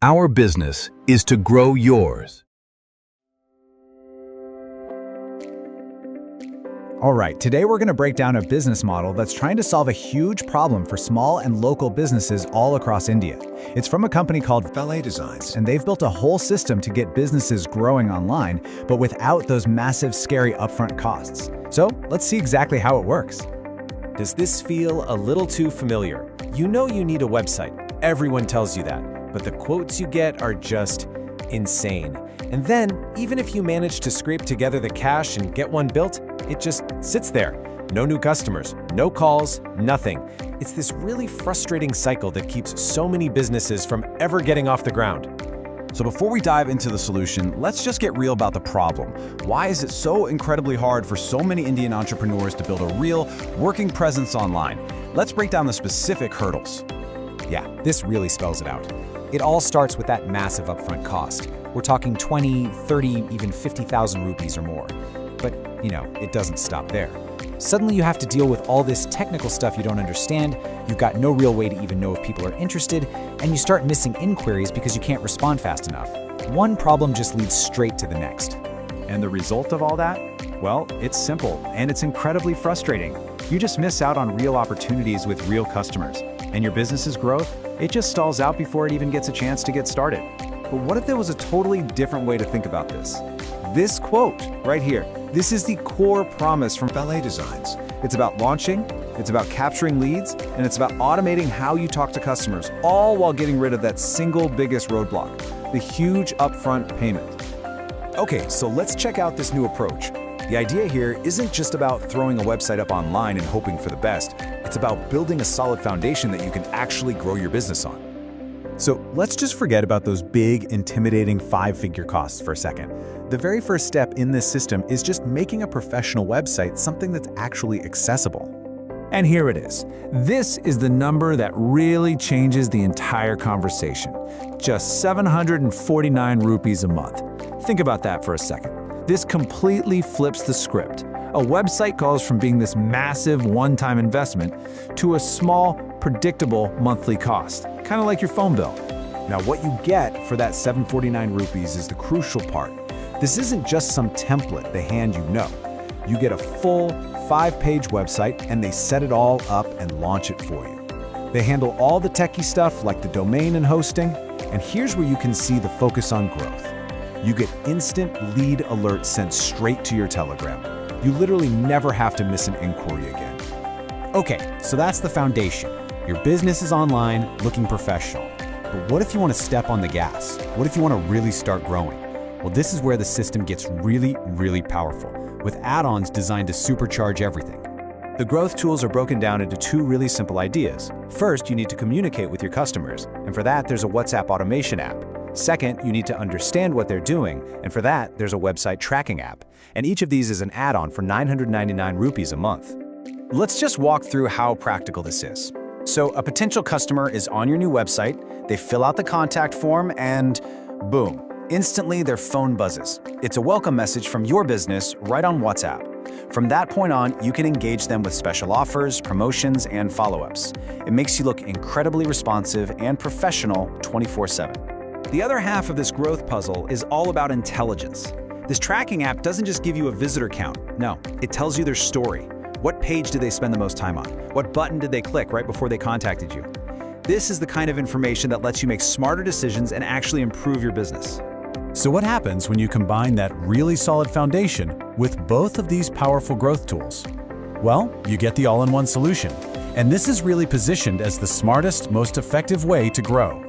Our business is to grow yours. All right, today we're going to break down a business model that's trying to solve a huge problem for small and local businesses all across India. It's from a company called Valaidesigns, and they've built a whole system to get businesses growing online, but without those massive, scary upfront costs. So let's see exactly how it works. Does this feel a little too familiar? You know you need a website. Everyone tells you that, but the quotes you get are just insane. And then, even if you manage to scrape together the cash and get one built, it just sits there. No new customers, no calls, nothing. It's this really frustrating cycle that keeps so many businesses from ever getting off the ground. So before we dive into the solution, let's just get real about the problem. Why is it so incredibly hard for so many Indian entrepreneurs to build a real, working presence online? Let's break down the specific hurdles. Yeah, this really spells it out. It all starts with that massive upfront cost. We're talking 20, 30, even 50,000 rupees or more. But, it doesn't stop there. Suddenly you have to deal with all this technical stuff you don't understand, you've got no real way to even know if people are interested, and you start missing inquiries because you can't respond fast enough. One problem just leads straight to the next. And the result of all that? Well, it's simple, and it's incredibly frustrating. You just miss out on real opportunities with real customers. And your business's growth, it just stalls out before it even gets a chance to get started. But what if there was a totally different way to think about this? This quote right here, this is the core promise from Valaidesigns. It's about launching, it's about capturing leads, and it's about automating how you talk to customers, all while getting rid of that single biggest roadblock, the huge upfront payment. Okay, so let's check out this new approach. The idea here isn't just about throwing a website up online and hoping for the best. It's about building a solid foundation that you can actually grow your business on. So let's just forget about those big, intimidating five-figure costs for a second. The very first step in this system is just making a professional website something that's actually accessible. And here it is. This is the number that really changes the entire conversation. Just 749 rupees a month. Think about that for a second. This completely flips the script. A website goes from being this massive one-time investment to a small, predictable monthly cost, kind of like your phone bill. Now, what you get for that 749 rupees is the crucial part. This isn't just some template they hand you, no. You get a full 5-page website and they set it all up and launch it for you. They handle all the techie stuff like the domain and hosting, and here's where you can see the focus on growth. You get instant lead alerts sent straight to your Telegram. You literally never have to miss an inquiry again. Okay, so that's the foundation. Your business is online, looking professional. But what if you want to step on the gas? What if you want to really start growing? Well, this is where the system gets really, really powerful, with add-ons designed to supercharge everything. The growth tools are broken down into two really simple ideas. First, you need to communicate with your customers, and for that, there's a WhatsApp automation app. Second, you need to understand what they're doing, and for that, there's a website tracking app. And each of these is an add-on for 999 rupees a month. Let's just walk through how practical this is. So a potential customer is on your new website, they fill out the contact form, and boom, instantly their phone buzzes. It's a welcome message from your business right on WhatsApp. From that point on, you can engage them with special offers, promotions, and follow-ups. It makes you look incredibly responsive and professional 24/7. The other half of this growth puzzle is all about intelligence. This tracking app doesn't just give you a visitor count. No, it tells you their story. What page did they spend the most time on? What button did they click right before they contacted you? This is the kind of information that lets you make smarter decisions and actually improve your business. So what happens when you combine that really solid foundation with both of these powerful growth tools? Well, you get the all-in-one solution. And this is really positioned as the smartest, most effective way to grow.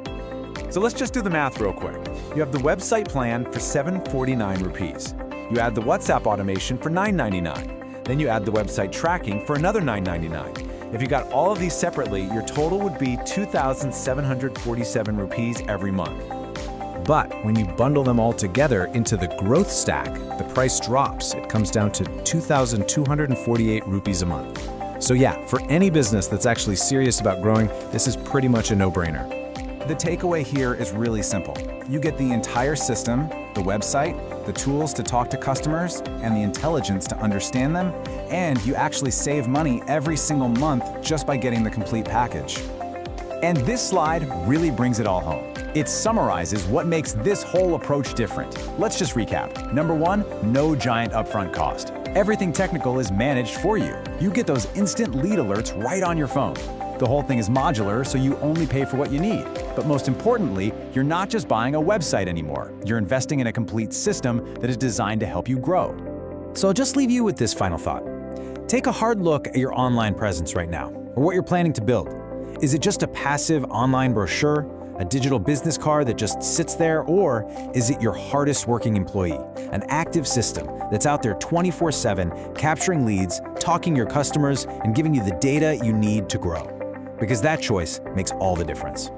So let's just do the math real quick. You have the website plan for 749 rupees. You add the WhatsApp automation for 999. Then you add the website tracking for another 999. If you got all of these separately, your total would be 2,747 rupees every month. But when you bundle them all together into the growth stack, the price drops. It comes down to 2,248 rupees a month. So yeah, for any business that's actually serious about growing, this is pretty much a no-brainer. The takeaway here is really simple. You get the entire system, the website, the tools to talk to customers, and the intelligence to understand them, and you actually save money every single month just by getting the complete package. And this slide really brings it all home. It summarizes what makes this whole approach different. Let's just recap. Number 1, no giant upfront cost. Everything technical is managed for you. You get those instant lead alerts right on your phone. The whole thing is modular, so you only pay for what you need. But most importantly, you're not just buying a website anymore. You're investing in a complete system that is designed to help you grow. So I'll just leave you with this final thought. Take a hard look at your online presence right now, or what you're planning to build. Is it just a passive online brochure, a digital business card that just sits there, or is it your hardest working employee, an active system that's out there 24/7, capturing leads, talking to your customers, and giving you the data you need to grow? Because that choice makes all the difference.